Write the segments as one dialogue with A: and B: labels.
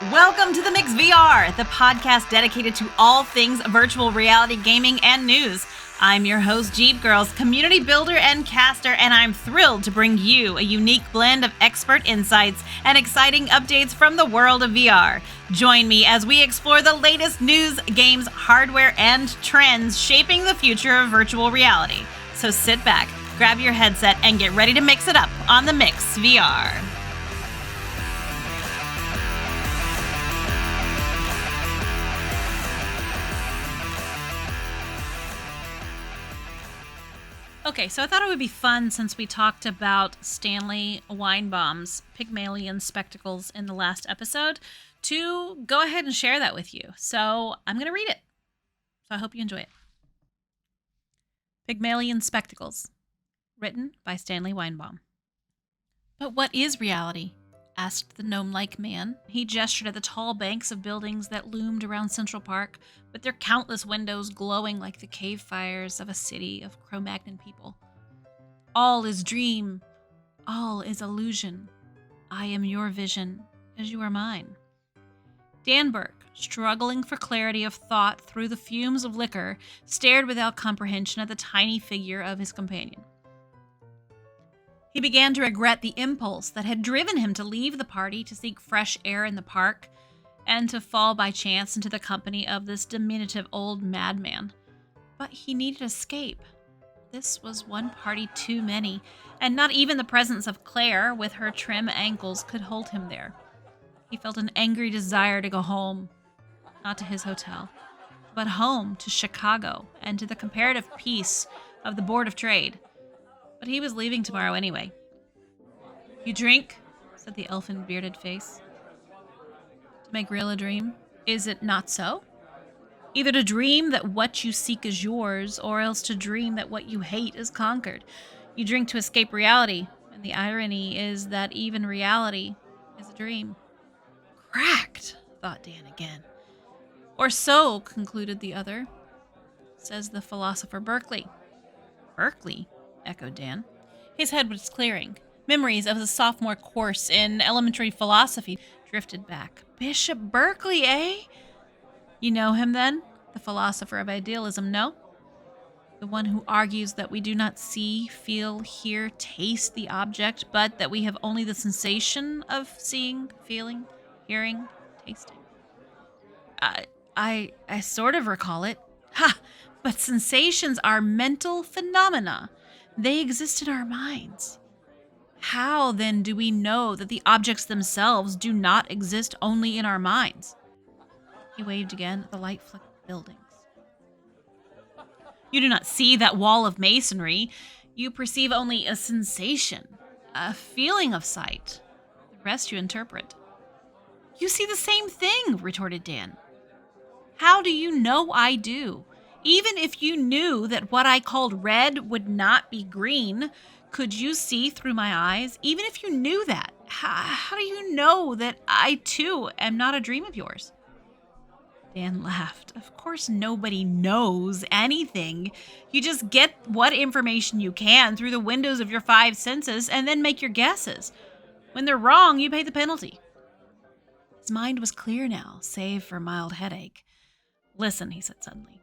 A: Welcome to The Mix VR, the podcast dedicated to all things virtual reality gaming and news. I'm your host, Jeepgirlz, community builder and caster, and I'm thrilled to bring you a unique blend of expert insights and exciting updates from the world of VR. Join me as we explore the latest news, games, hardware, and trends shaping the future of virtual reality. So sit back, grab your headset, and get ready to mix it up on The Mix VR. Okay, so I thought it would be fun, since we talked about Stanley Weinbaum's Pygmalion spectacles in the last episode, to go ahead and share that with you. So I'm going to read it. So I hope you enjoy it. Pygmalion spectacles, written by Stanley Weinbaum. But what is reality? Asked the gnome-like man. He gestured at the tall banks of buildings that loomed around Central Park, with their countless windows glowing like the cave fires of a city of Cro-Magnon people. All is dream. All is illusion. I am your vision, as you are mine. Dan Burke, struggling for clarity of thought through the fumes of liquor, stared without comprehension at the tiny figure of his companion. He began to regret the impulse that had driven him to leave the party to seek fresh air in the park, and to fall by chance into the company of this diminutive old madman. But he needed escape. This was one party too many, and not even the presence of Claire, with her trim ankles, could hold him there. He felt an angry desire to go home, not to his hotel, but home to Chicago and to the comparative peace of the Board of Trade. But he was leaving tomorrow anyway. You drink, said the elfin-bearded face. To make real a dream, is it not so? Either to dream that what you seek is yours, or else to dream that what you hate is conquered. You drink to escape reality, and the irony is that even reality is a dream. Cracked, thought Dan again. Or so, concluded the other, says the philosopher Berkeley. Berkeley? Echoed Dan. His head was clearing. Memories of the sophomore course in elementary philosophy drifted back. Bishop Berkeley, eh? You know him, then? The philosopher of idealism, no? The one who argues that we do not see, feel, hear, taste the object, but that we have only the sensation of seeing, feeling, hearing, tasting. I sort of recall it. Ha! But sensations are mental phenomena. They exist in our minds. How, then, do we know that the objects themselves do not exist only in our minds? He waved again at the light-flecked buildings. You do not see that wall of masonry. You perceive only a sensation, a feeling of sight. The rest you interpret. You see the same thing, retorted Dan. How do you know I do? Even if you knew that what I called red would not be green, could you see through my eyes? Even if you knew that, how do you know that I, too, am not a dream of yours? Dan laughed. Of course nobody knows anything. You just get what information you can through the windows of your five senses and then make your guesses. When they're wrong, you pay the penalty. His mind was clear now, save for a mild headache. Listen, he said suddenly.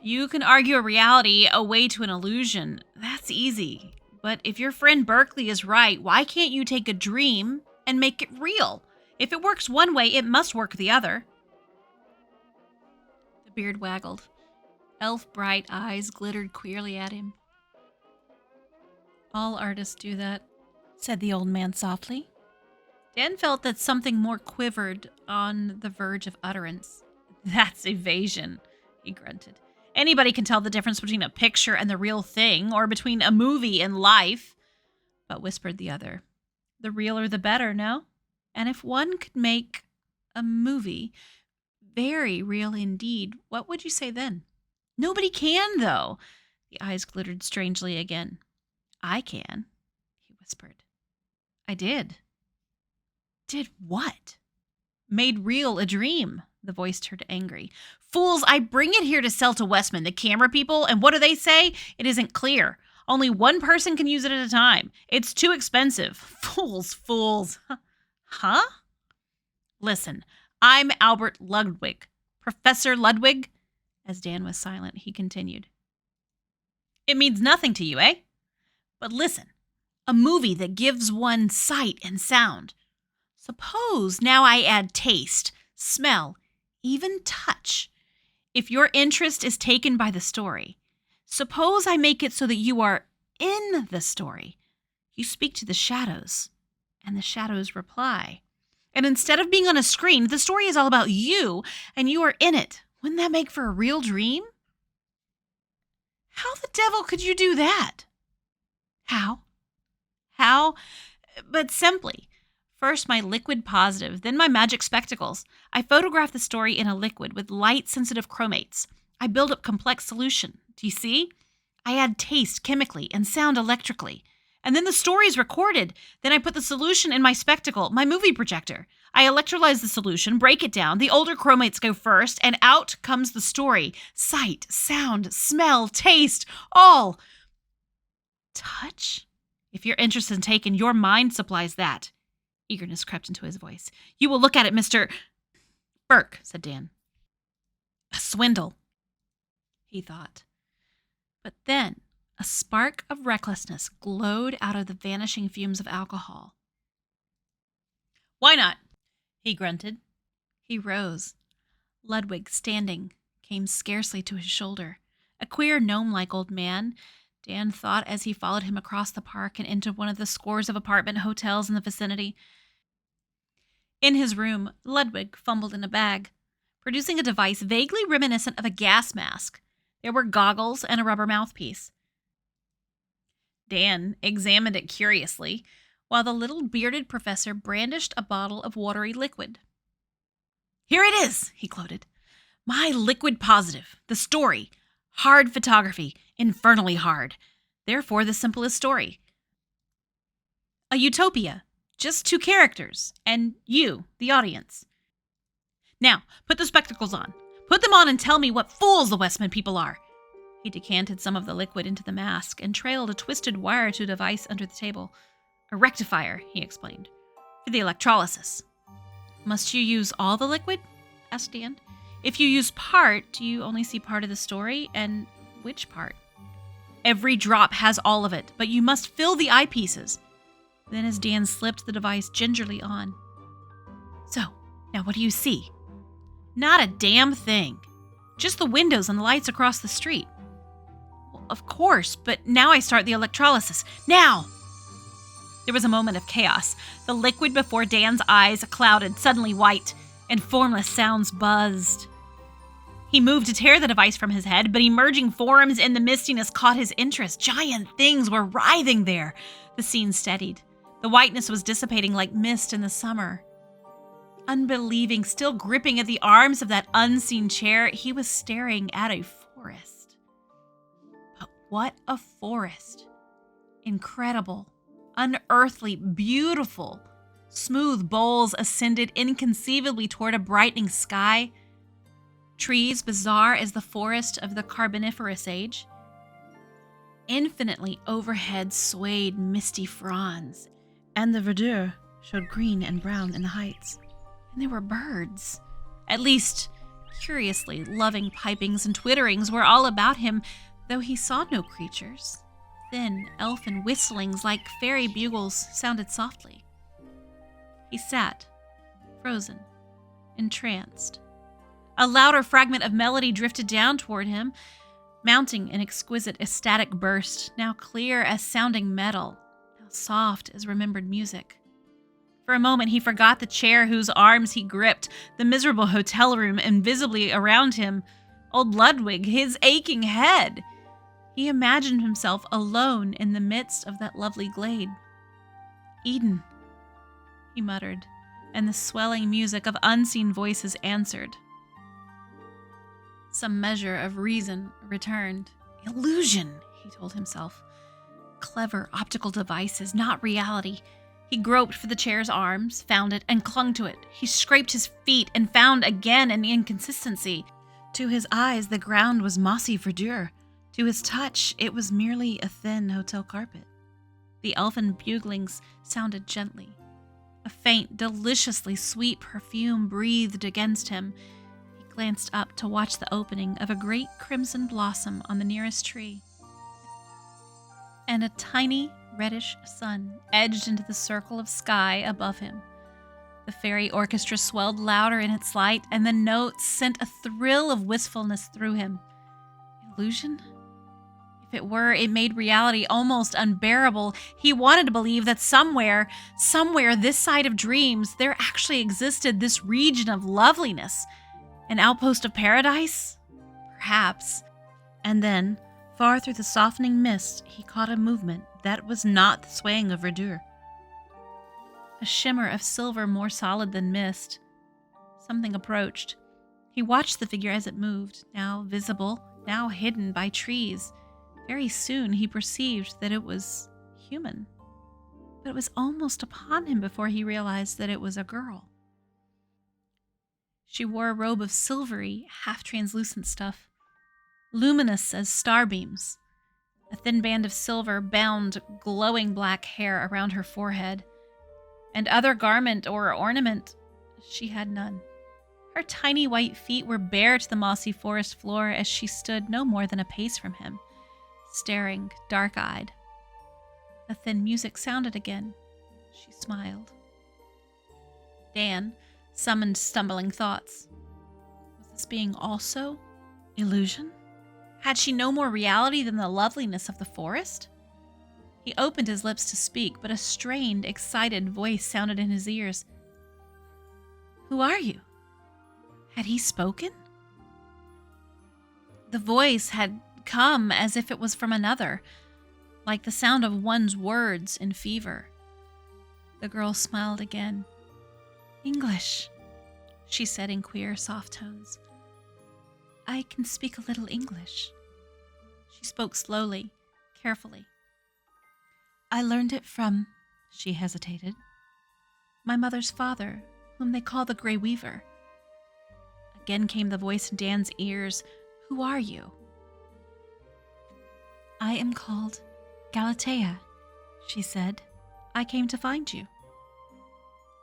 A: You can argue a reality away to an illusion. That's easy. But if your friend Berkeley is right, why can't you take a dream and make it real? If it works one way, it must work the other. The beard waggled. Elf-bright eyes glittered queerly at him. All artists do that, said the old man softly. Dan felt that something more quivered on the verge of utterance. That's evasion, he grunted. Anybody can tell the difference between a picture and the real thing, or between a movie and life. But whispered the other, the realer the better, no? And if one could make a movie very real indeed, what would you say then? Nobody can, though. The eyes glittered strangely again. I can, he whispered. I did. Did what? Made real a dream. The voice turned angry. Fools, I bring it here to sell to Westman, the camera people, and what do they say? It isn't clear. Only one person can use it at a time. It's too expensive. Fools. Huh? Listen, I'm Albert Ludwig. Professor Ludwig? As Dan was silent, he continued. It means nothing to you, eh? But listen, a movie that gives one sight and sound. Suppose now I add taste, smell, even touch. If your interest is taken by the story, suppose I make it so that you are in the story. You speak to the shadows, and the shadows reply. And instead of being on a screen, the story is all about you, and you are in it. Wouldn't that make for a real dream? How the devil could you do that? How? But simply. First, my liquid positive, then my magic spectacles. I photograph the story in a liquid with light-sensitive chromates. I build up complex solution. Do you see? I add taste chemically and sound electrically. And then the story is recorded. Then I put the solution in my spectacle, my movie projector. I electrolyze the solution, break it down. The older chromates go first, and out comes the story. Sight, sound, smell, taste, all. Touch? If your interest is taken, your mind supplies that. Eagerness crept into his voice. You will look at it, Mr. Burke, said Dan. A swindle, he thought. But then a spark of recklessness glowed out of the vanishing fumes of alcohol. Why not? He grunted. He rose. Ludwig, standing, came scarcely to his shoulder. A queer gnome-like old man, Dan thought as he followed him across the park and into one of the scores of apartment hotels in the vicinity. In his room, Ludwig fumbled in a bag, producing a device vaguely reminiscent of a gas mask. There were goggles and a rubber mouthpiece. Dan examined it curiously, while the little bearded professor brandished a bottle of watery liquid. Here it is, he gloated. My liquid positive, the story. Hard photography, infernally hard. Therefore, the simplest story. A utopia, just two characters, and you, the audience. Now, put the spectacles on. Put them on and tell me what fools the Westman people are. He decanted some of the liquid into the mask and trailed a twisted wire to a device under the table. A rectifier, he explained, for the electrolysis. Must you use all the liquid? Asked Dan. If you use part, do you only see part of the story? And which part? Every drop has all of it, but you must fill the eyepieces. Then as Dan slipped the device gingerly on. So, now what do you see? Not a damn thing. Just the windows and the lights across the street. Well, of course, but now I start the electrolysis. Now! There was a moment of chaos. The liquid before Dan's eyes clouded, suddenly white, and formless sounds buzzed. He moved to tear the device from his head, but emerging forms in the mistiness caught his interest. Giant things were writhing there. The scene steadied. The whiteness was dissipating like mist in the summer. Unbelieving, still gripping at the arms of that unseen chair, he was staring at a forest. But what a forest! Incredible, unearthly, beautiful. Smooth bowls ascended inconceivably toward a brightening sky. Trees bizarre as the forest of the Carboniferous age. Infinitely overhead swayed misty fronds, and the verdure showed green and brown in the heights. And there were birds. At least, curiously, loving pipings and twitterings were all about him, though he saw no creatures. Thin, elfin whistlings like fairy bugles sounded softly. He sat, frozen, entranced. A louder fragment of melody drifted down toward him, mounting an exquisite ecstatic burst, now clear as sounding metal, now soft as remembered music. For a moment he forgot the chair whose arms he gripped, the miserable hotel room invisibly around him, old Ludwig, his aching head. He imagined himself alone in the midst of that lovely glade. Eden, he muttered, and the swelling music of unseen voices answered. Some measure of reason returned. Illusion, he told himself. Clever optical devices, not reality. He groped for the chair's arms, found it, and clung to it. He scraped his feet and found again an inconsistency. To his eyes, the ground was mossy verdure. To his touch, it was merely a thin hotel carpet. The elfin buglings sounded gently. A faint, deliciously sweet perfume breathed against him. He glanced up to watch the opening of a great crimson blossom on the nearest tree, and a tiny reddish sun edged into the circle of sky above him. The fairy orchestra swelled louder in its light, and the notes sent a thrill of wistfulness through him. Illusion? If it were, it made reality almost unbearable. He wanted to believe that somewhere this side of dreams, there actually existed this region of loveliness. An outpost of paradise? Perhaps. And then, far through the softening mist, he caught a movement that was not the swaying of verdure. A shimmer of silver more solid than mist. Something approached. He watched the figure as it moved, now visible, now hidden by trees. Very soon he perceived that it was human. But it was almost upon him before he realized that it was a girl. She wore a robe of silvery, half-translucent stuff, luminous as starbeams. A thin band of silver bound glowing black hair around her forehead, and other garment or ornament she had none. Her tiny white feet were bare to the mossy forest floor as she stood no more than a pace from him, staring dark-eyed. The thin music sounded again. She smiled. Dan summoned stumbling thoughts. Was this being also illusion? Had she no more reality than the loveliness of the forest? He opened his lips to speak, but a strained, excited voice sounded in his ears. "Who are you?" Had he spoken? The voice had come as if it was from another, like the sound of one's words in fever. The girl smiled again. "English," she said in queer, soft tones. "I can speak a little English." She spoke slowly, carefully. "I learned it from," she hesitated, "my mother's father, whom they call the Grey Weaver." Again came the voice in Dan's ears. "Who are you?" "I am called Galatea," she said. "I came to find you."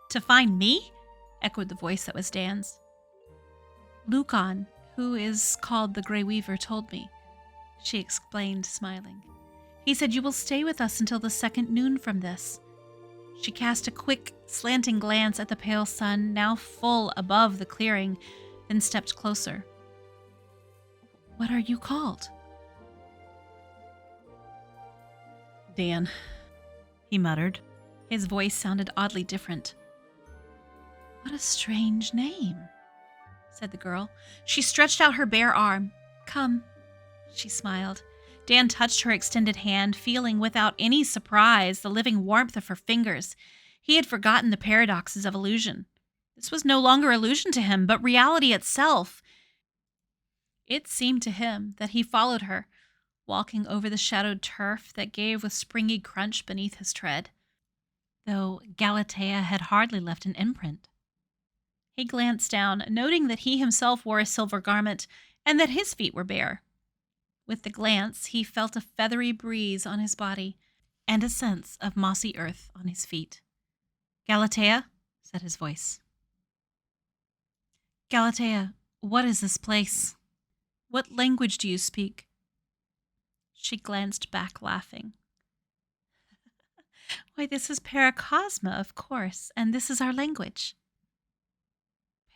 A: "To find me?" echoed the voice that was Dan's. "Lucan, who is called the Grey Weaver, told me," she explained, smiling. "He said you will stay with us until the second noon from this." She cast a quick, slanting glance at the pale sun, now full above the clearing, then stepped closer. "What are you called?" "Dan," he muttered. His voice sounded oddly different. "What a strange name," said the girl. She stretched out her bare arm. "Come," she smiled. Dan touched her extended hand, feeling without any surprise the living warmth of her fingers. He had forgotten the paradoxes of illusion. This was no longer illusion to him, but reality itself. It seemed to him that he followed her, walking over the shadowed turf that gave with springy crunch beneath his tread, though Galatea had hardly left an imprint. He glanced down, noting that he himself wore a silver garment and that his feet were bare. With the glance, he felt a feathery breeze on his body and a sense of mossy earth on his feet. "Galatea," said his voice. "Galatea, what is this place? What language do you speak?" She glanced back, laughing. "Why, this is Paracosma, of course, and this is our language."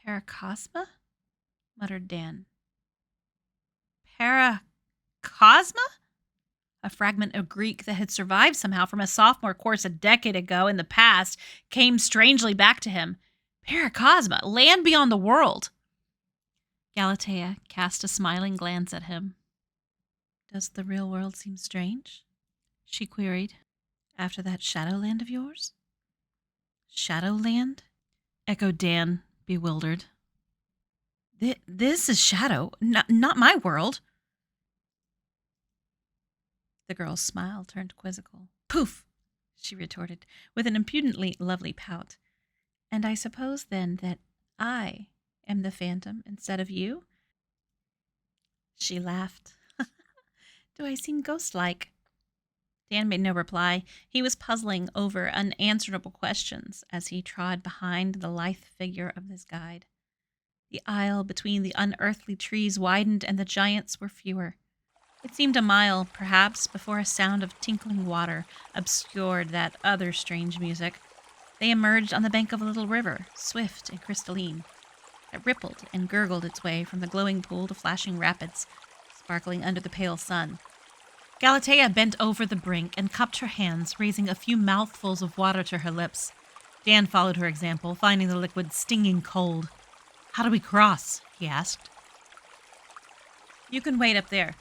A: "Paracosma?" muttered Dan. Paracosma? A fragment of Greek that had survived somehow from a sophomore course a decade ago in the past came strangely back to him. Paracosma, land beyond the world. Galatea cast a smiling glance at him. "Does the real world seem strange?" she queried. "After that Shadowland of yours?" "Shadowland?" echoed Dan, bewildered. This is Shadow, not my world." The girl's smile turned quizzical. "Poof!" she retorted, with an impudently lovely pout. "And I suppose, then, that I am the phantom instead of you?" She laughed. "Do I seem ghost-like?" Dan made no reply. He was puzzling over unanswerable questions as he trod behind the lithe figure of his guide. The aisle between the unearthly trees widened and the giants were fewer. It seemed a mile, perhaps, before a sound of tinkling water obscured that other strange music. They emerged on the bank of a little river, swift and crystalline. It rippled and gurgled its way from the glowing pool to flashing rapids, sparkling under the pale sun. Galatea bent over the brink and cupped her hands, raising a few mouthfuls of water to her lips. Dan followed her example, finding the liquid stinging cold. "How do we cross?" he asked. "You can wait up there."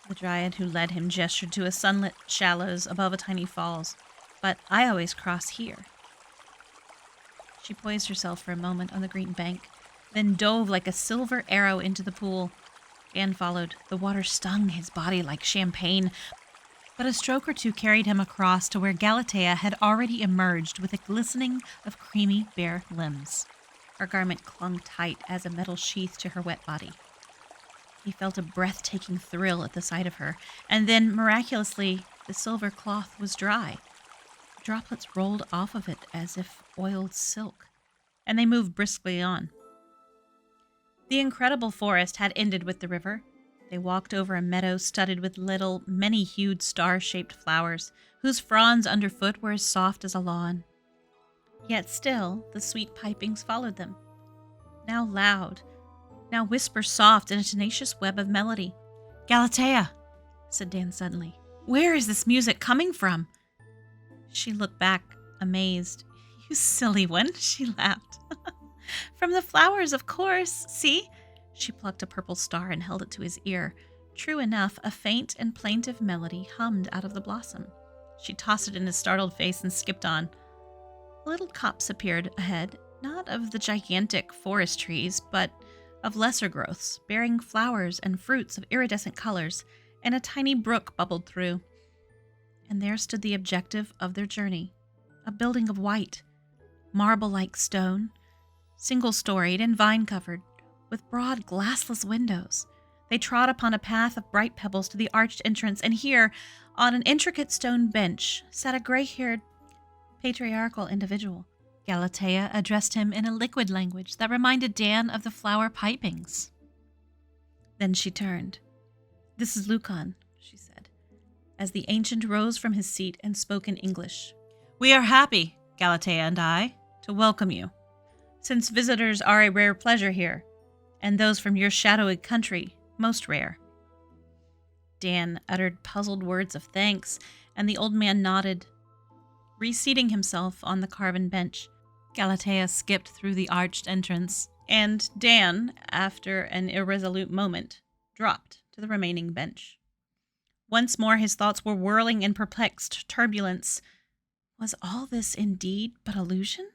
A: The dryad who led him gestured to a sunlit shallows above a tiny falls. "But I always cross here." She poised herself for a moment on the green bank, then dove like a silver arrow into the pool. Dan followed. The water stung his body like champagne, but a stroke or two carried him across to where Galatea had already emerged with a glistening of creamy bare limbs. Her garment clung tight as a metal sheath to her wet body. He felt a breathtaking thrill at the sight of her, and then, miraculously, the silver cloth was dry. Droplets rolled off of it as if oiled silk, and they moved briskly on. The incredible forest had ended with the river. They walked over a meadow studded with little, many-hued star-shaped flowers, whose fronds underfoot were as soft as a lawn. Yet still, the sweet pipings followed them. Now loud, now whisper soft in a tenacious web of melody. "Galatea," said Dan suddenly, "where is this music coming from?" She looked back, amazed. "You silly one," she laughed. "From the flowers, of course. See?" She plucked a purple star and held it to his ear. True enough, a faint and plaintive melody hummed out of the blossom. She tossed it in his startled face and skipped on. Little copse appeared ahead, not of the gigantic forest trees, but of lesser growths, bearing flowers and fruits of iridescent colors, and a tiny brook bubbled through. And there stood the objective of their journey, a building of white, marble-like stone, single-storied and vine-covered, with broad glassless windows. They trod upon a path of bright pebbles to the arched entrance, and here, on an intricate stone bench, sat a gray-haired, patriarchal individual. Galatea addressed him in a liquid language that reminded Dan of the flower pipings. Then she turned. "This is Lucan," she said, as the ancient rose from his seat and spoke in English. "We are happy, Galatea and I, to welcome you, since visitors are a rare pleasure here, and those from your shadowy country most rare." Dan uttered puzzled words of thanks, and the old man nodded. Reseating himself on the carven bench, Galatea skipped through the arched entrance, and Dan, after an irresolute moment, dropped to the remaining bench. Once more his thoughts were whirling in perplexed turbulence. Was all this indeed but illusion?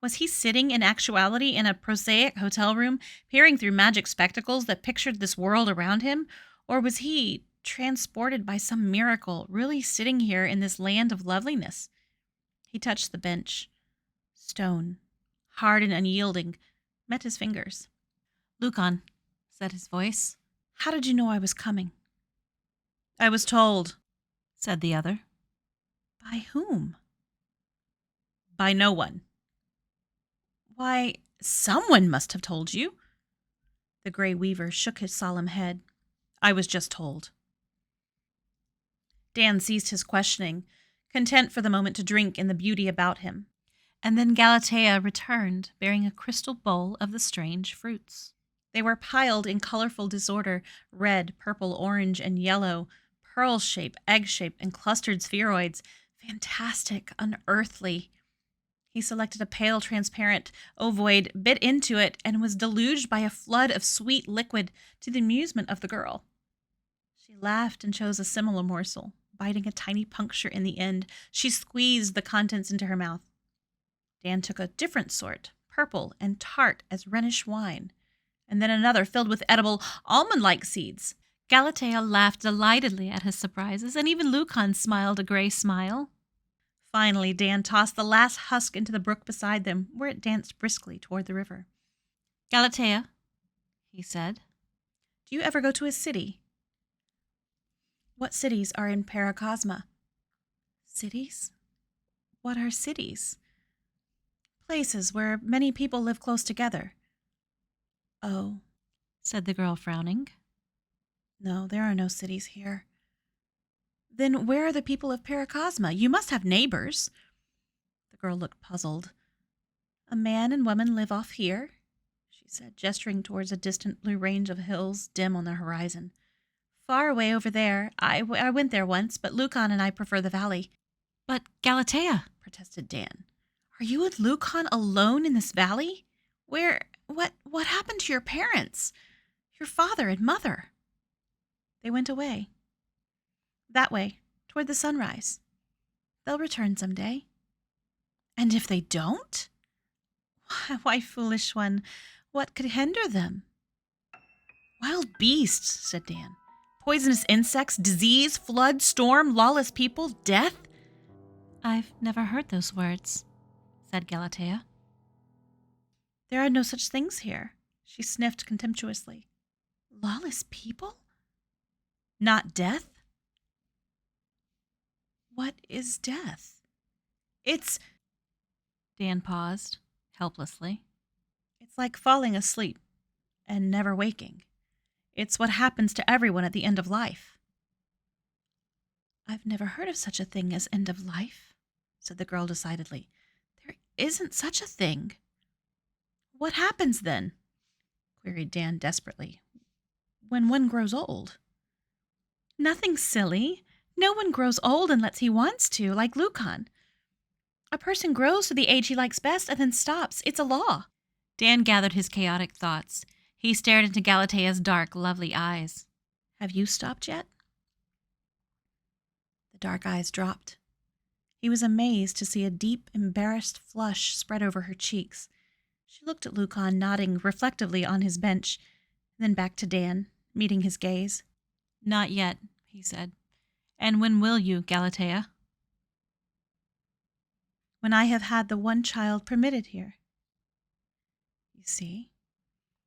A: Was he sitting in actuality in a prosaic hotel room, peering through magic spectacles that pictured this world around him? Or was he, transported by some miracle, really sitting here in this land of loveliness? He touched the bench. Stone, hard and unyielding, met his fingers. "Lucan," said his voice, "how did you know I was coming?" "I was told," said the other. "By whom?" "By no one." "Why, someone must have told you." The gray weaver shook his solemn head. "I was just told." Dan ceased his questioning, content for the moment to drink in the beauty about him. And then Galatea returned, bearing a crystal bowl of the strange fruits. They were piled in colorful disorder, red, purple, orange, and yellow, pearl-shaped, egg-shaped, and clustered spheroids, fantastic, unearthly. He selected a pale, transparent ovoid, bit into it, and was deluged by a flood of sweet liquid to the amusement of the girl. She laughed and chose a similar morsel, biting a tiny puncture in the end. She squeezed the contents into her mouth. Dan took a different sort, purple and tart as Rhenish wine, and then another filled with edible, almond-like seeds. Galatea laughed delightedly at his surprises, and even Lucan smiled a gray smile. Finally, Dan tossed the last husk into the brook beside them, where it danced briskly toward the river. "Galatea," he said, "do you ever go to a city?" "What cities are in Paracosma?" Cities? What are cities? Places where many people live close together. Oh, said the girl, frowning. No, there are no cities here. Then where are the people of Paracosma? You must have neighbors. The girl looked puzzled. A man and woman live off here, she said, gesturing towards a distant blue range of hills dim on the horizon. Far away over there. I went there once, but Lucan and I prefer the valley. But Galatea, protested Dan. Are you and Lucan alone in this valley? What happened to your parents? Your father and mother? They went away. That way, toward the sunrise. They'll return someday. And if they don't? Why, foolish one, what could hinder them? Wild beasts, said Dan. Poisonous insects, disease, flood, storm, lawless people, death? I've never heard those words, said Galatea. There are no such things here, she sniffed contemptuously. Lawless people? Not death? What is death? It's... Dan paused, helplessly. It's like falling asleep and never waking. It's what happens to everyone at the end of life. I've never heard of such a thing as end of life, said the girl decidedly. There isn't such a thing. What happens then? Queried Dan desperately. When one grows old. Nothing silly. No one grows old unless he wants to, like Lucan. A person grows to the age he likes best and then stops. It's a law. Dan gathered his chaotic thoughts. He stared into Galatea's dark, lovely eyes. Have you stopped yet? The dark eyes dropped. He was amazed to see a deep, embarrassed flush spread over her cheeks. She looked at Lucan, nodding reflectively on his bench, then back to Dan, meeting his gaze. Not yet, he said. And when will you, Galatea? When I have had the one child permitted here. You see?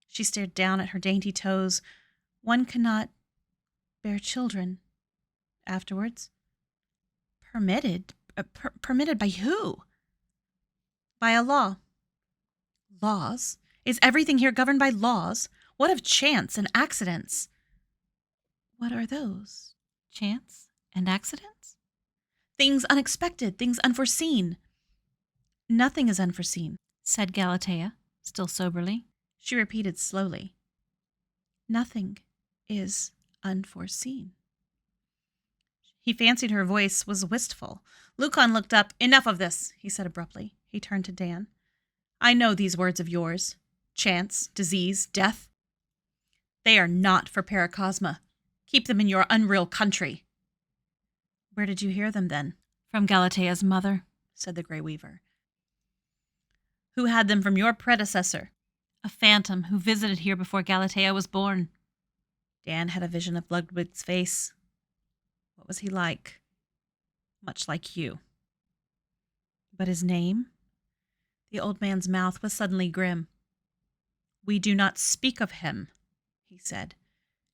A: She stared down at her dainty toes. One cannot bear children afterwards. Permitted? Permitted by who? By a law. Laws? Is everything here governed by laws? What of chance and accidents? What are those? Chance and accidents? Things unexpected, things unforeseen. Nothing is unforeseen, said Galatea, still soberly. She repeated slowly. Nothing is unforeseen. He fancied her voice was wistful. Lucan looked up. Enough of this, he said abruptly. He turned to Dan. I know these words of yours. Chance, disease, death. They are not for Paracosma. Keep them in your unreal country. Where did you hear them, then? From Galatea's mother, said the Grey Weaver. Who had them from your predecessor? A phantom who visited here before Galatea was born. Dan had a vision of Ludwig's face. What was he like? Much like you. But his name? The old man's mouth was suddenly grim. We do not speak of him, he said,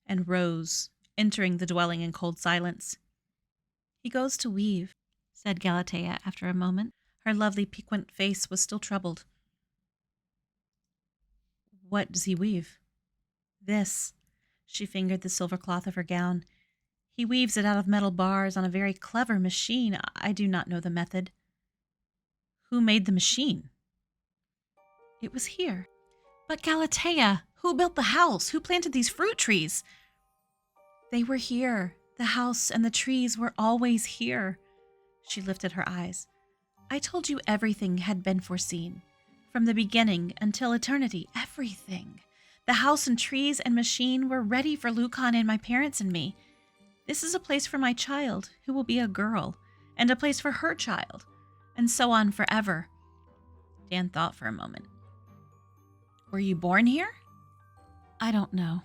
A: and rose, entering the dwelling in cold silence. He goes to weave, said Galatea after a moment. Her lovely piquant face was still troubled. What does he weave? This. She fingered the silver cloth of her gown. He weaves it out of metal bars on a very clever machine. I do not know the method. Who made the machine? It was here. But Galatea, who built the house? Who planted these fruit trees? They were here. The house and the trees were always here. She lifted her eyes. I told you everything had been foreseen. From the beginning until eternity, everything. The house and trees and machine were ready for Lucan and my parents and me. This is a place for my child, who will be a girl, and a place for her child, and so on forever. Dan thought for a moment. Were you born here? I don't know.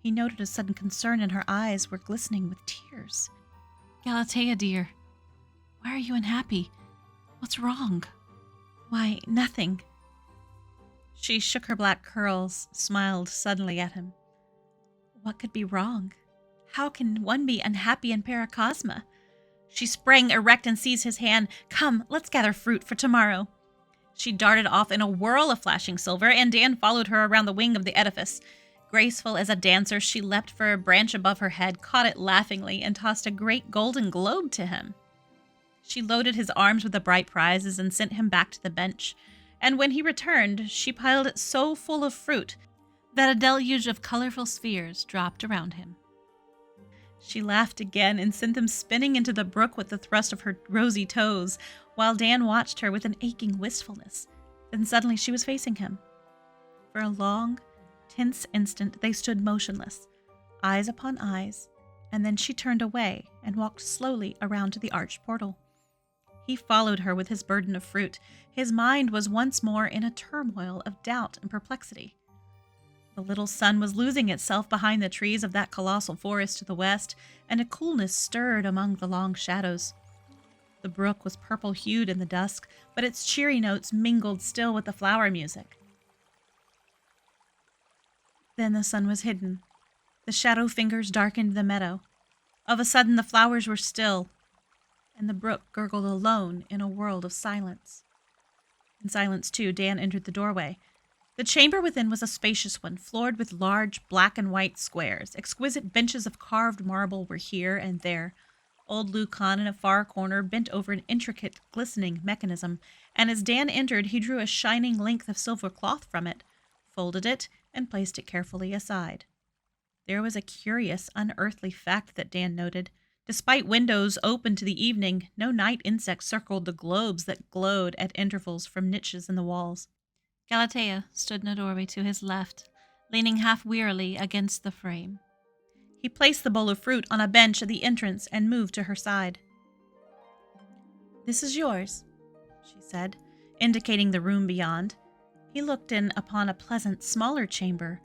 A: He noted a sudden concern and her eyes were glistening with tears. Galatea, dear, why are you unhappy? What's wrong? Why, nothing. She shook her black curls, smiled suddenly at him. What could be wrong? How can one be unhappy in Paracosma? She sprang erect and seized his hand. "Come, let's gather fruit for tomorrow." She darted off in a whirl of flashing silver, and Dan followed her around the wing of the edifice. Graceful as a dancer, she leapt for a branch above her head, caught it laughingly, and tossed a great golden globe to him. She loaded his arms with the bright prizes and sent him back to the bench, and when he returned, she piled it so full of fruit that a deluge of colorful spheres dropped around him. She laughed again and sent them spinning into the brook with the thrust of her rosy toes, while Dan watched her with an aching wistfulness. Then suddenly she was facing him. For a long, tense instant they stood motionless, eyes upon eyes, and then she turned away and walked slowly around to the arched portal. He followed her with his burden of fruit. His mind was once more in a turmoil of doubt and perplexity. The little sun was losing itself behind the trees of that colossal forest to the west, and a coolness stirred among the long shadows. The brook was purple-hued in the dusk, but its cheery notes mingled still with the flower music. Then the sun was hidden. The shadow fingers darkened the meadow. Of a sudden the flowers were still, and the brook gurgled alone in a world of silence. In silence, too, Dan entered the doorway. The chamber within was a spacious one, floored with large black and white squares. Exquisite benches of carved marble were here and there. Old Lucan in a far corner bent over an intricate, glistening mechanism, and as Dan entered, he drew a shining length of silver cloth from it, folded it, and placed it carefully aside. There was a curious, unearthly fact that Dan noted. Despite windows open to the evening, no night insect circled the globes that glowed at intervals from niches in the walls. Galatea stood in a doorway to his left, leaning half wearily against the frame. He placed the bowl of fruit on a bench at the entrance and moved to her side. "This is yours," she said, indicating the room beyond. He looked in upon a pleasant, smaller chamber.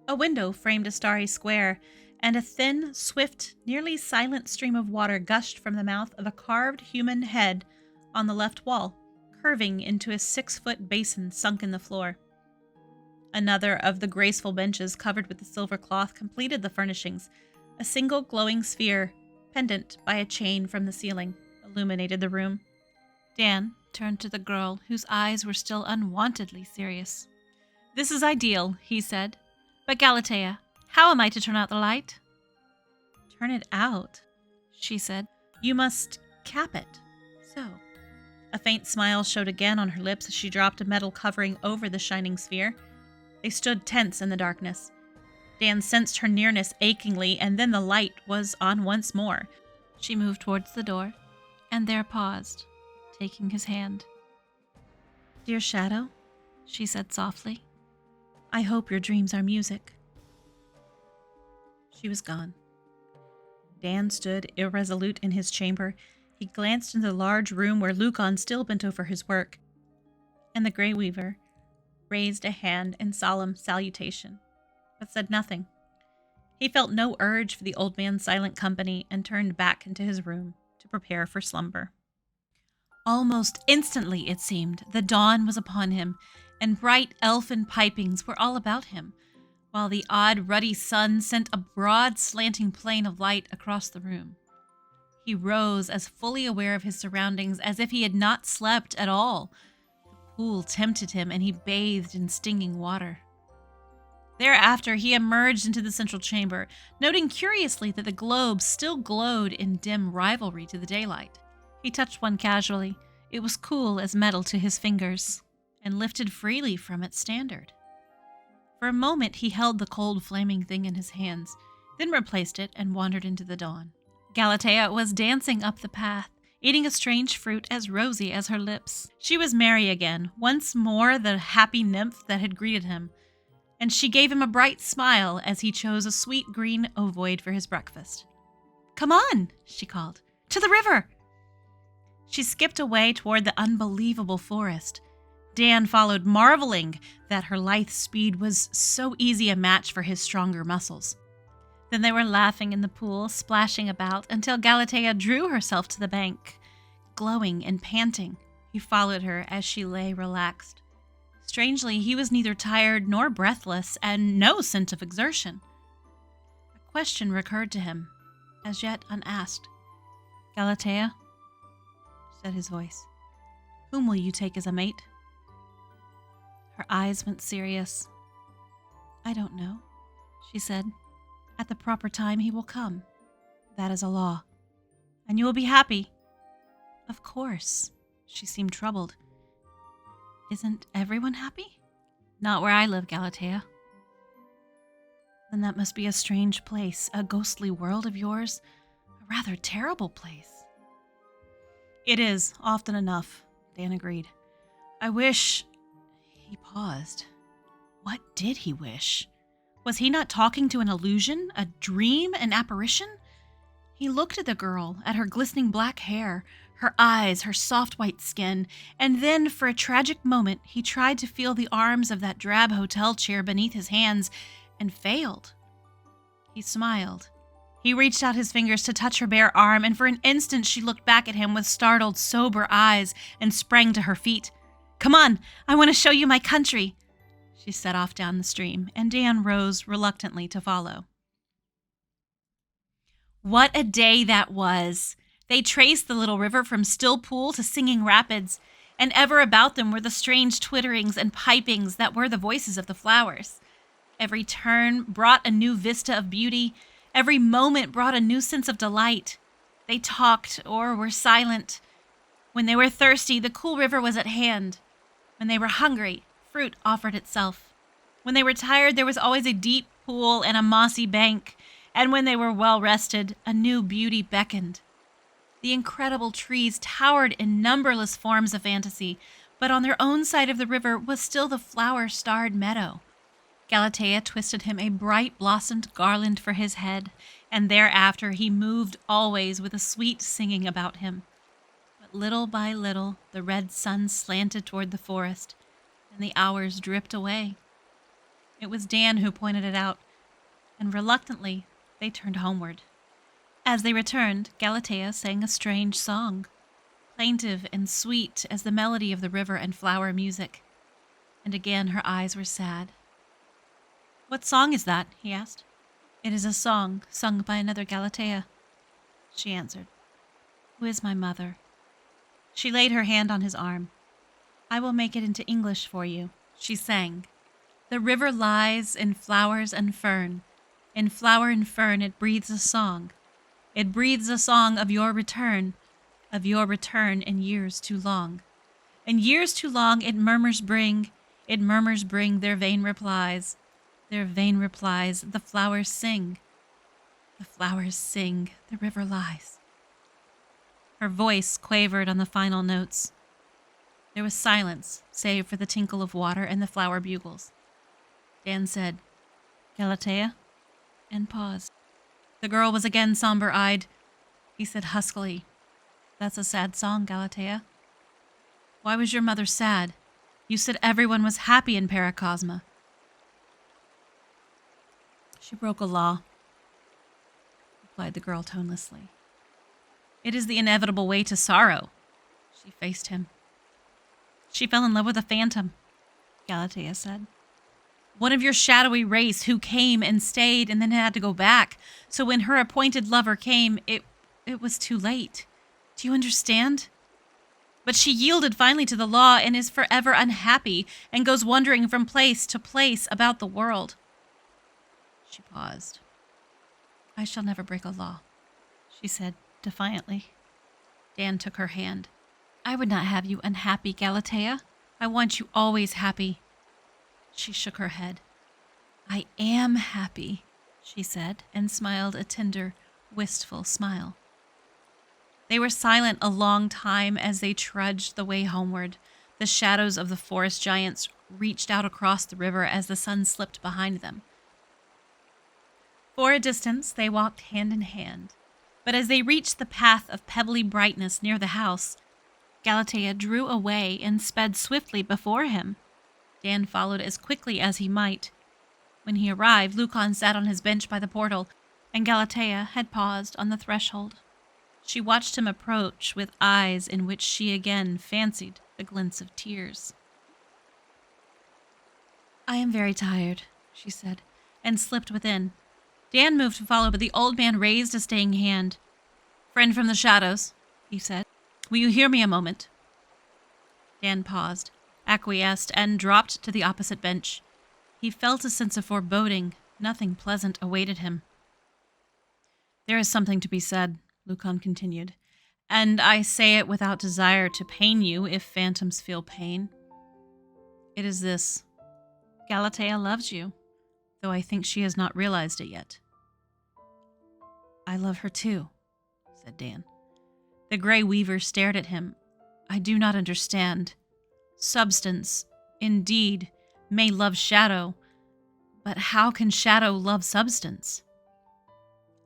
A: A window framed a starry square, and a thin, swift, nearly silent stream of water gushed from the mouth of a carved human head on the left wall, curving into a 6-foot basin sunk in the floor. Another of the graceful benches covered with the silver cloth completed the furnishings. A single glowing sphere, pendant by a chain from the ceiling, illuminated the room. Dan turned to the girl, whose eyes were still unwontedly serious. "This is ideal," he said. "But Galatea, how am I to turn out the light?" "Turn it out," she said. "You must cap it. So." A faint smile showed again on her lips as she dropped a metal covering over the shining sphere. They stood tense in the darkness. Dan sensed her nearness achingly, and then the light was on once more. She moved towards the door, and there paused, taking his hand. "Dear Shadow," she said softly, "I hope your dreams are music." She was gone. Dan stood irresolute in his chamber. He glanced into the large room where Lucan still bent over his work, and the Grey Weaver raised a hand in solemn salutation, but said nothing. He felt no urge for the old man's silent company and turned back into his room to prepare for slumber. Almost instantly, it seemed, the dawn was upon him, and bright elfin pipings were all about him, while the odd ruddy sun sent a broad slanting plane of light across the room. He rose as fully aware of his surroundings as if he had not slept at all. The pool tempted him, and he bathed in stinging water. Thereafter, he emerged into the central chamber, noting curiously that the globes still glowed in dim rivalry to the daylight. He touched one casually. It was cool as metal to his fingers, and lifted freely from its standard. For a moment, he held the cold, flaming thing in his hands, then replaced it and wandered into the dawn. Galatea was dancing up the path, eating a strange fruit as rosy as her lips. She was merry again, once more the happy nymph that had greeted him, and she gave him a bright smile as he chose a sweet green ovoid for his breakfast. "Come on," she called, "to the river." She skipped away toward the unbelievable forest. Dan followed, marveling that her lithe speed was so easy a match for his stronger muscles. Then they were laughing in the pool, splashing about, until Galatea drew herself to the bank. Glowing and panting, he followed her as she lay relaxed. Strangely, he was neither tired nor breathless, and no sense of exertion. A question recurred to him, as yet unasked. Galatea, said his voice, whom will you take as a mate? Her eyes went serious. I don't know, she said. At the proper time he will come. That is a law. And you will be happy. Of course. She seemed troubled. Isn't everyone happy? Not where I live, Galatea. Then that must be a strange place, a ghostly world of yours, a rather terrible place. It is, often enough, Dan agreed. I wish... He paused. What did he wish? Was he not talking to an illusion, a dream, an apparition? He looked at the girl, at her glistening black hair, her eyes, her soft white skin, and then, for a tragic moment, he tried to feel the arms of that drab hotel chair beneath his hands, and failed. He smiled. He reached out his fingers to touch her bare arm, and for an instant she looked back at him with startled, sober eyes and sprang to her feet. Come on, I want to show you my country. She set off down the stream, and Dan rose reluctantly to follow. What a day that was! They traced the little river from still pool to singing rapids, and ever about them were the strange twitterings and pipings that were the voices of the flowers. Every turn brought a new vista of beauty. Every moment brought a new sense of delight. They talked or were silent. When they were thirsty, the cool river was at hand. When they were hungry, fruit offered itself. When they were tired, there was always a deep pool and a mossy bank. And when they were well rested, a new beauty beckoned. The incredible trees towered in numberless forms of fantasy, but on their own side of the river was still the flower-starred meadow. Galatea twisted him a bright-blossomed garland for his head, and thereafter he moved always with a sweet singing about him. But little by little the red sun slanted toward the forest, and the hours dripped away. It was Dan who pointed it out, and reluctantly they turned homeward. As they returned, Galatea sang a strange song, plaintive and sweet as the melody of the river and flower music, and again her eyes were sad. What song is that? He asked. It is a song sung by another Galatea, she answered. Who is my mother? She laid her hand on his arm. I will make it into English for you, she sang. The river lies in flowers and fern. In flower and fern it breathes a song. It breathes a song of your return in years too long. In years too long it murmurs bring their vain replies. Their vain replies, the flowers sing. The flowers sing, the river lies. Her voice quavered on the final notes. There was silence, save for the tinkle of water and the flower bugles. Dan said, Galatea, and paused. The girl was again somber-eyed. He said huskily, That's a sad song, Galatea. Why was your mother sad? You said everyone was happy in Paracosma. She broke a law, replied the girl tonelessly. It is the inevitable way to sorrow. She faced him. She fell in love with a phantom, Galatea said. One of your shadowy race who came and stayed and then had to go back. So when her appointed lover came, it was too late. Do you understand? But she yielded finally to the law and is forever unhappy and goes wandering from place to place about the world. She paused. I shall never break a law, she said defiantly. Dan took her hand. I would not have you unhappy, Galatea. I want you always happy. She shook her head. I am happy, she said, and smiled a tender, wistful smile. They were silent a long time as they trudged the way homeward. The shadows of the forest giants reached out across the river as the sun slipped behind them. For a distance, they walked hand in hand, but as they reached the path of pebbly brightness near the house, Galatea drew away and sped swiftly before him. Dan followed as quickly as he might. When he arrived, Lucan sat on his bench by the portal, and Galatea had paused on the threshold. She watched him approach with eyes in which she again fancied the glints of tears. I am very tired, she said, and slipped within. Dan moved to follow, but the old man raised a staying hand. Friend from the shadows, he said. Will you hear me a moment? Dan paused, acquiesced, and dropped to the opposite bench. He felt a sense of foreboding. Nothing pleasant awaited him. There is something to be said, Lucan continued, and I say it without desire to pain you if phantoms feel pain. It is this. Galatea loves you, though I think she has not realized it yet. I love her too, said Dan. The Grey Weaver stared at him. I do not understand. Substance, indeed, may love shadow, but how can shadow love substance?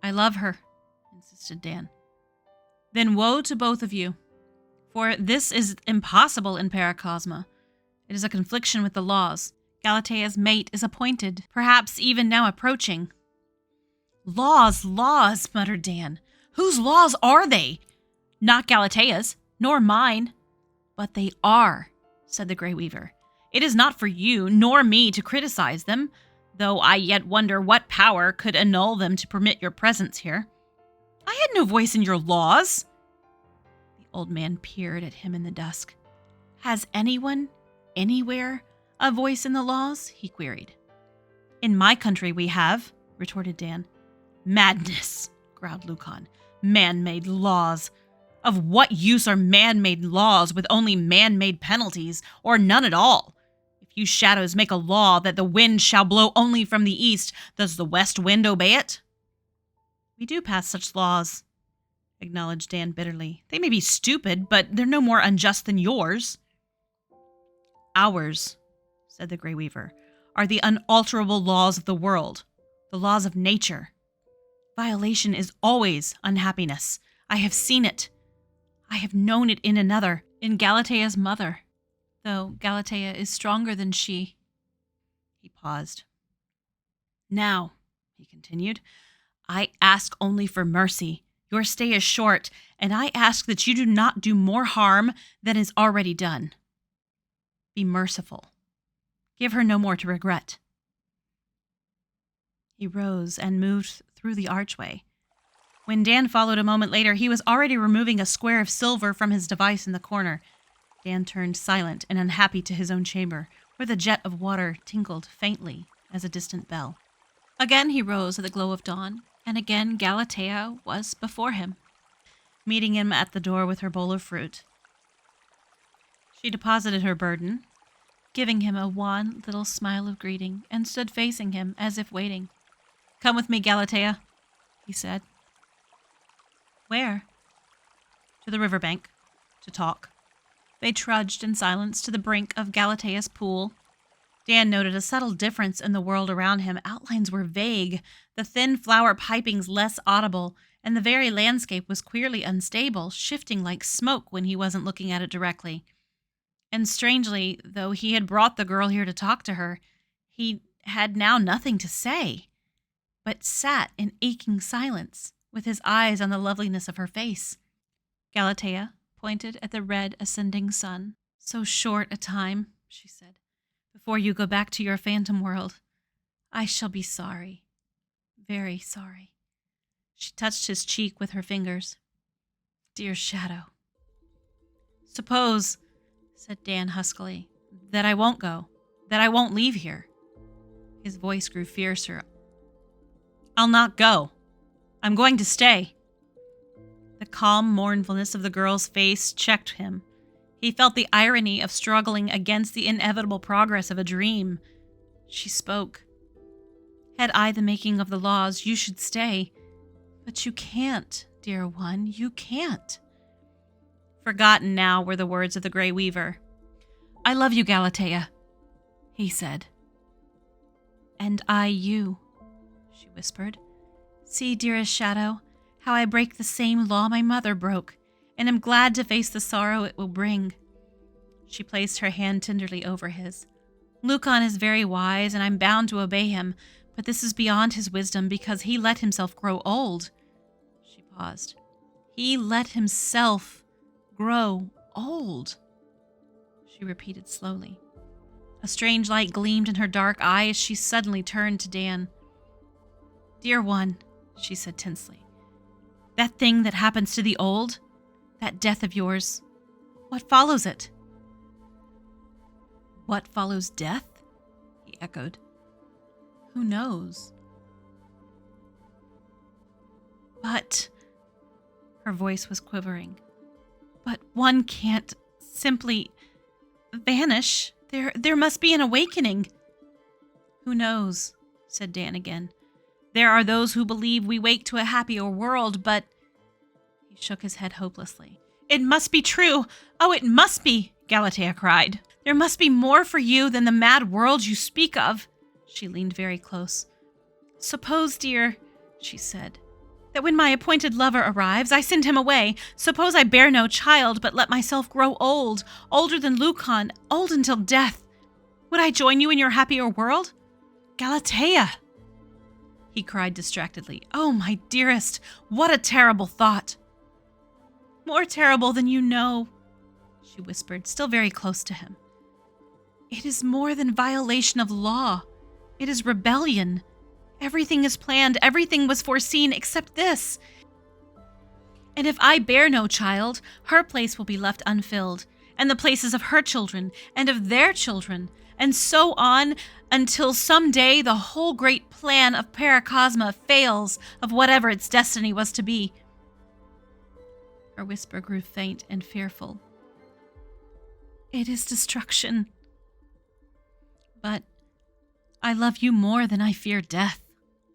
A: I love her, insisted Dan. Then woe to both of you, for this is impossible in Paracosma. It is a confliction with the laws. Galatea's mate is appointed, perhaps even now approaching. Laws, muttered Dan. Whose laws are they? Not Galatea's, nor mine. But they are, said the Grey Weaver. It is not for you nor me to criticize them, though I yet wonder what power could annul them to permit your presence here. I had no voice in your laws. The old man peered at him in the dusk. Has anyone, anywhere, a voice in the laws? He queried. In my country we have, retorted Dan. Madness, growled Lucan. Man-made laws. Of what use are man-made laws with only man-made penalties, or none at all? If you shadows make a law that the wind shall blow only from the east, does the west wind obey it? We do pass such laws, acknowledged Dan bitterly. They may be stupid, but they're no more unjust than yours. Ours, said the Grey Weaver, are the unalterable laws of the world, the laws of nature. Violation is always unhappiness. I have seen it. I have known it in another, in Galatea's mother, though Galatea is stronger than she. He paused. Now, he continued, I ask only for mercy. Your stay is short, and I ask that you do not do more harm than is already done. Be merciful. Give her no more to regret. He rose and moved through the archway. When Dan followed a moment later, he was already removing a square of silver from his device in the corner. Dan turned silent and unhappy to his own chamber, where the jet of water tinkled faintly as a distant bell. Again he rose at the glow of dawn, and again Galatea was before him, meeting him at the door with her bowl of fruit. She deposited her burden, giving him a wan little smile of greeting, and stood facing him as if waiting. Come with me, Galatea, he said. Where? To the riverbank, to talk. They trudged in silence to the brink of Galatea's pool. Dan noted a subtle difference in the world around him. Outlines were vague, the thin flower pipings less audible, and the very landscape was queerly unstable, shifting like smoke when he wasn't looking at it directly. And strangely, though he had brought the girl here to talk to her, he had now nothing to say, but sat in aching silence, with his eyes on the loveliness of her face. Galatea pointed at the red ascending sun. So short a time, she said, before you go back to your phantom world. I shall be sorry, very sorry. She touched his cheek with her fingers. Dear Shadow. Suppose, said Dan huskily, that I won't go, that I won't leave here. His voice grew fiercer. I'll not go. I'm going to stay. The calm mournfulness of the girl's face checked him. He felt the irony of struggling against the inevitable progress of a dream. She spoke. Had I the making of the laws, you should stay. But you can't, dear one, you can't. Forgotten now were the words of the Grey Weaver. I love you, Galatea, he said. And I you, she whispered. See, dearest Shadow, how I break the same law my mother broke, and am glad to face the sorrow it will bring. She placed her hand tenderly over his. Lucan is very wise, and I'm bound to obey him, but this is beyond his wisdom because he let himself grow old. She paused. He let himself grow old, she repeated slowly. A strange light gleamed in her dark eye as she suddenly turned to Dan. Dear one, she said tensely, that thing that happens to the old, That death of yours. What follows it?" "What follows death?" he echoed. "Who knows?" "But," her voice was quivering, "but one can't simply vanish. There must be an awakening." "Who knows?" said Dan again. "There are those who believe we wake to a happier world, but—" He shook his head hopelessly. "It must be true. Oh, it must be," Galatea cried. "There must be more for you than the mad world you speak of." She leaned very close. "Suppose, dear," she said, "that when my appointed lover arrives, I send him away. Suppose I bear no child, but let myself grow old, older than Lucan, old until death. Would I join you in your happier world? Galatea!" He cried distractedly. "Oh, my dearest, what a terrible thought!" "More terrible than you know," she whispered, still very close to him. "It is more than violation of law. It is rebellion. Everything is planned, everything was foreseen except this. And if I bear no child, her place will be left unfilled, and the places of her children, and of their children, and so on until some day the whole great plan of Paracosma fails of whatever its destiny was to be." Her whisper grew faint and fearful. "It is destruction. But I love you more than I fear death."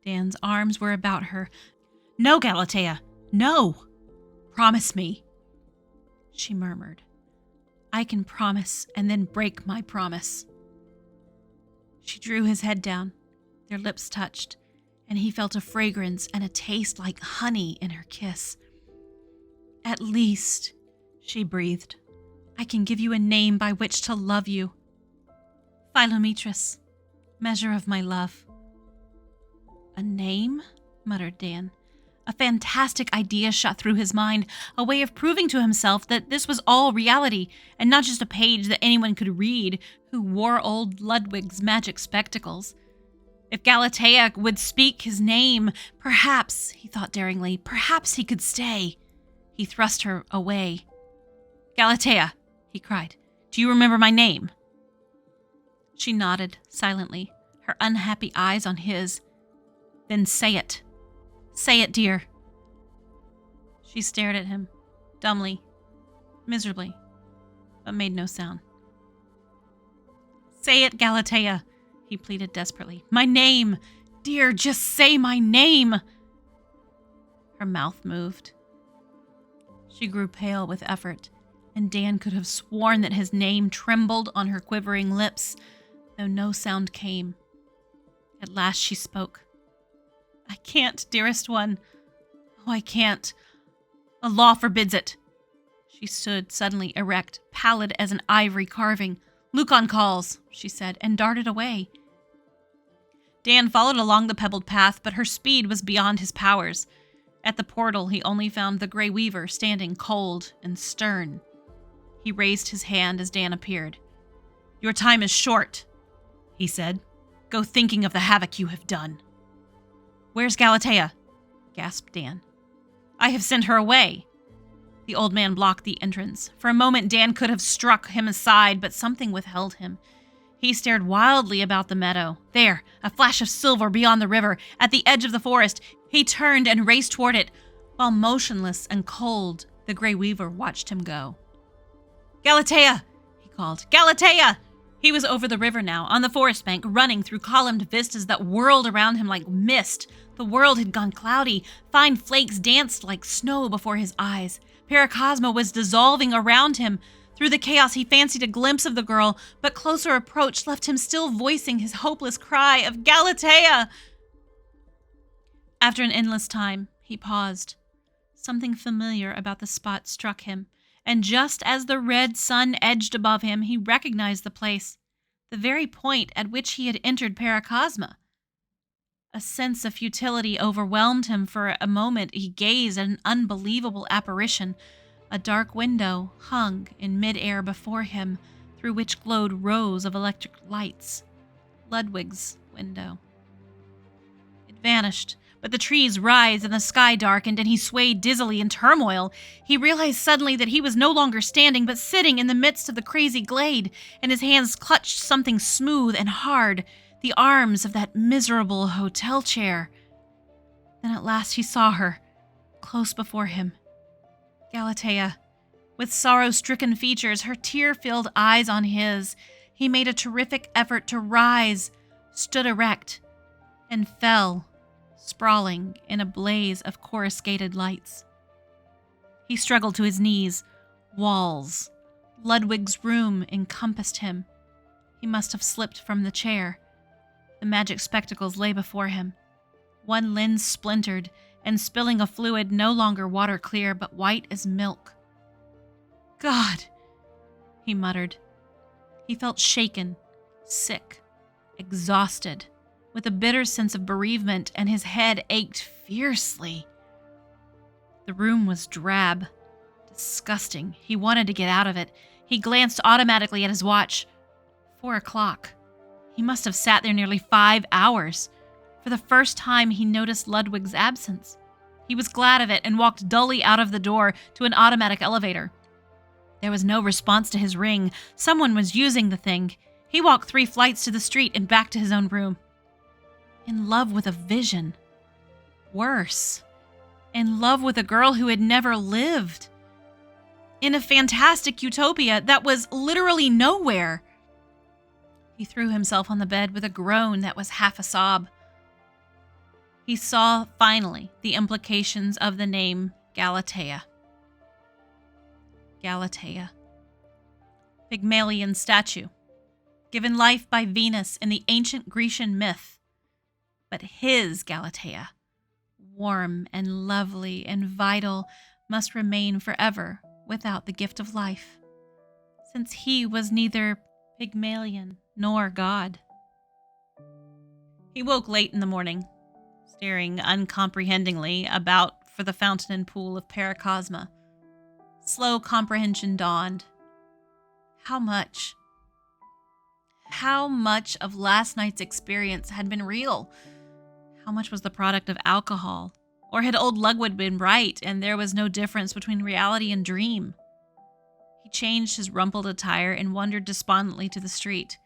A: Dan's arms were about her. "No, Galatea, no! Promise me," she murmured. "I can promise and then break my promise." She drew his head down. Their lips touched, and he felt a fragrance and a taste like honey in her kiss. "At least," she breathed, "I can give you a name by which to love you. Philometris, measure of my love." "A name?" muttered Dan. A fantastic idea shot through his mind, a way of proving to himself that this was all reality, and not just a page that anyone could read who wore old Ludwig's magic spectacles. If Galatea would speak his name, perhaps, he thought daringly, perhaps he could stay. He thrust her away. "Galatea," he cried, "do you remember my name?" She nodded silently, her unhappy eyes on his. "Then say it. Say it, dear." She stared at him, dumbly, miserably, but made no sound. "Say it, Galatea," he pleaded desperately. "My name! Dear, just say my name!" Her mouth moved. She grew pale with effort, and Dan could have sworn that his name trembled on her quivering lips, though no sound came. At last she spoke. "I can't, dearest one. Oh, I can't. A law forbids it." She stood suddenly erect, pallid as an ivory carving. "Lucan calls," she said, and darted away. Dan followed along the pebbled path, but her speed was beyond his powers. At the portal, he only found the Grey Weaver standing cold and stern. He raised his hand as Dan appeared. "Your time is short," he said. "Go thinking of the havoc you have done." "Where's Galatea?" gasped Dan. "I have sent her away." The old man blocked the entrance. For a moment, Dan could have struck him aside, but something withheld him. He stared wildly about the meadow. There, a flash of silver beyond the river, at the edge of the forest. He turned and raced toward it, while motionless and cold, the Grey Weaver watched him go. "Galatea!" he called. "Galatea!" He was over the river now, on the forest bank, running through columned vistas that whirled around him like mist. The world had gone cloudy. Fine flakes danced like snow before his eyes. Paracosma was dissolving around him. Through the chaos, he fancied a glimpse of the girl, but closer approach left him still voicing his hopeless cry of "Galatea!" After an endless time, he paused. Something familiar about the spot struck him, and just as the red sun edged above him, he recognized the place, the very point at which he had entered Paracosma. A sense of futility overwhelmed him. For a moment he gazed at an unbelievable apparition. A dark window hung in mid-air before him, through which glowed rows of electric lights. Ludwig's window. It vanished, But the trees writhed and the sky darkened, and he swayed dizzily in turmoil. He realized suddenly that he was no longer standing, but sitting in the midst of the crazy glade, and his hands clutched something smooth and hard, the arms of that miserable hotel chair. Then at last he saw her, close before him. Galatea, with sorrow-stricken features, her tear-filled eyes on his. He made a terrific effort to rise, stood erect, and fell, sprawling in a blaze of coruscated lights. He struggled to his knees. Walls. Ludwig's room encompassed him. He must have slipped from the chair. The magic spectacles lay before him. One lens splintered and spilling a fluid no longer water clear, but white as milk. God, he muttered. He felt shaken, sick, exhausted, with a bitter sense of bereavement, and his head ached fiercely. The room was drab, disgusting. He wanted to get out of it. He glanced automatically at his watch. 4 o'clock. He must have sat there nearly 5 hours. For the first time, he noticed Ludwig's absence. He was glad of it and walked dully out of the door to an automatic elevator. There was no response to his ring. Someone was using the thing. He walked 3 flights to the street and back to his own room. In love with a vision. Worse. In love with a girl who had never lived. In a fantastic utopia that was literally nowhere. He threw himself on the bed with a groan that was half a sob. He saw, finally, the implications of the name Galatea. Galatea. Pygmalion statue. Given life by Venus in the ancient Grecian myth. But his Galatea, warm and lovely and vital, must remain forever without the gift of life, since he was neither Pygmalion nor God. He woke late in the morning, staring uncomprehendingly about for the fountain and pool of Paracosma. Slow comprehension dawned. How much? How much of last night's experience had been real? How much was the product of alcohol? Or had old Ludwig been right, and there was no difference between reality and dream? He changed his rumpled attire and wandered despondently to the street.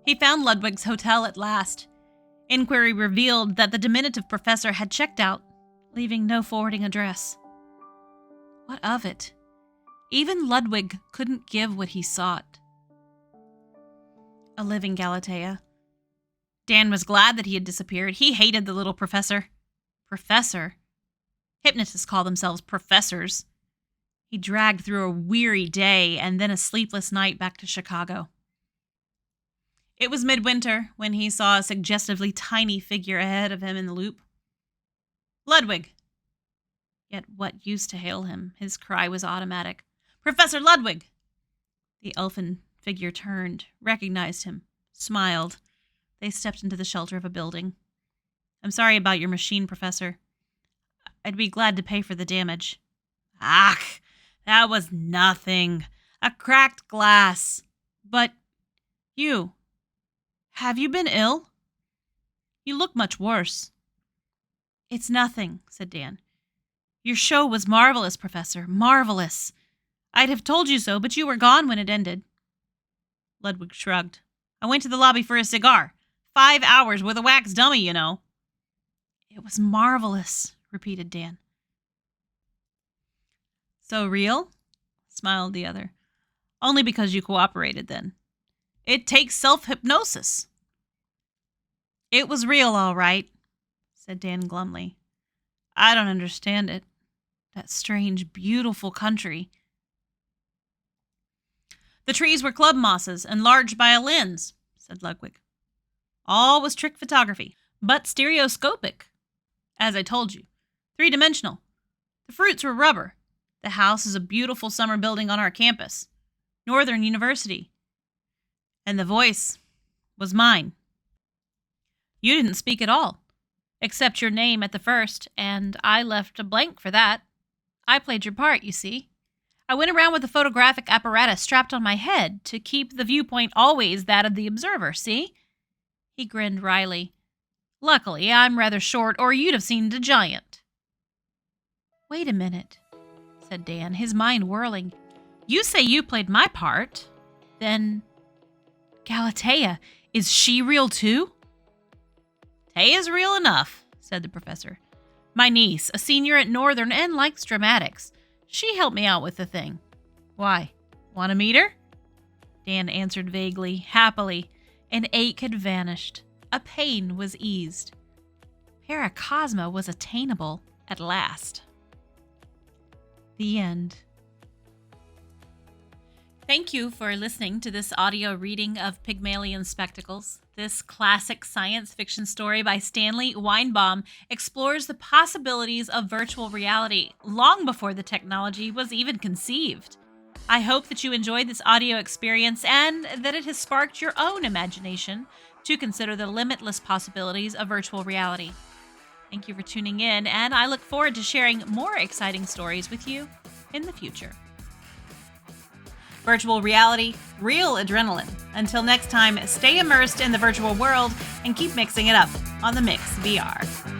A: He found Ludwig's hotel at last. Inquiry revealed that the diminutive professor had checked out, leaving no forwarding address. What of it? Even Ludwig couldn't give what he sought. A living Galatea. Dan was glad that he had disappeared. He hated the little professor. Professor? Hypnotists call themselves professors. He dragged through a weary day and then a sleepless night back to Chicago. It was midwinter when he saw a suggestively tiny figure ahead of him in the loop. Ludwig! Yet what use to hail him? His cry was automatic. Professor Ludwig! The elfin figure turned, recognized him, smiled. They stepped into the shelter of a building. I'm sorry about your machine, Professor. I'd be glad to pay for the damage. Ach, that was nothing. A cracked glass. But have you been ill? You look much worse. It's nothing, said Dan. Your show was marvelous, Professor, marvelous. I'd have told you so, but you were gone when it ended. Ludwig shrugged. I went to the lobby for a cigar. 5 hours with a wax dummy, you know. It was marvelous, repeated Dan. So real? Smiled the other. Only because you cooperated then. It takes self-hypnosis. It was real, all right, said Dan glumly. I don't understand it. That strange, beautiful country. The trees were club mosses and large violins, said Ludwig. All was trick photography, but stereoscopic. As I told you, 3-dimensional. The fruits were rubber. The house is a beautiful summer building on our campus, Northern University. And the voice was mine. You didn't speak at all, except your name at the first, and I left a blank for that. I played your part, you see. I went around with a photographic apparatus strapped on my head to keep the viewpoint always that of the observer, see? He grinned wryly. Luckily, I'm rather short, or you'd have seemed a giant. Wait a minute, said Dan, his mind whirling. You say you played my part. Then Galatea, is she real too? Taya's real enough, said the professor. My niece, a senior at Northern and likes dramatics. She helped me out with the thing. Why? Want to meet her? Dan answered vaguely, happily. An ache had vanished. A pain was eased. Paracosma was attainable at last. The end. Thank you for listening to this audio reading of Pygmalion Spectacles. This classic science fiction story by Stanley Weinbaum explores the possibilities of virtual reality long before the technology was even conceived. I hope that you enjoyed this audio experience and that it has sparked your own imagination to consider the limitless possibilities of virtual reality. Thank you for tuning in, and I look forward to sharing more exciting stories with you in the future. Virtual reality, real adrenaline. Until next time, stay immersed in the virtual world and keep mixing it up on the Mix VR.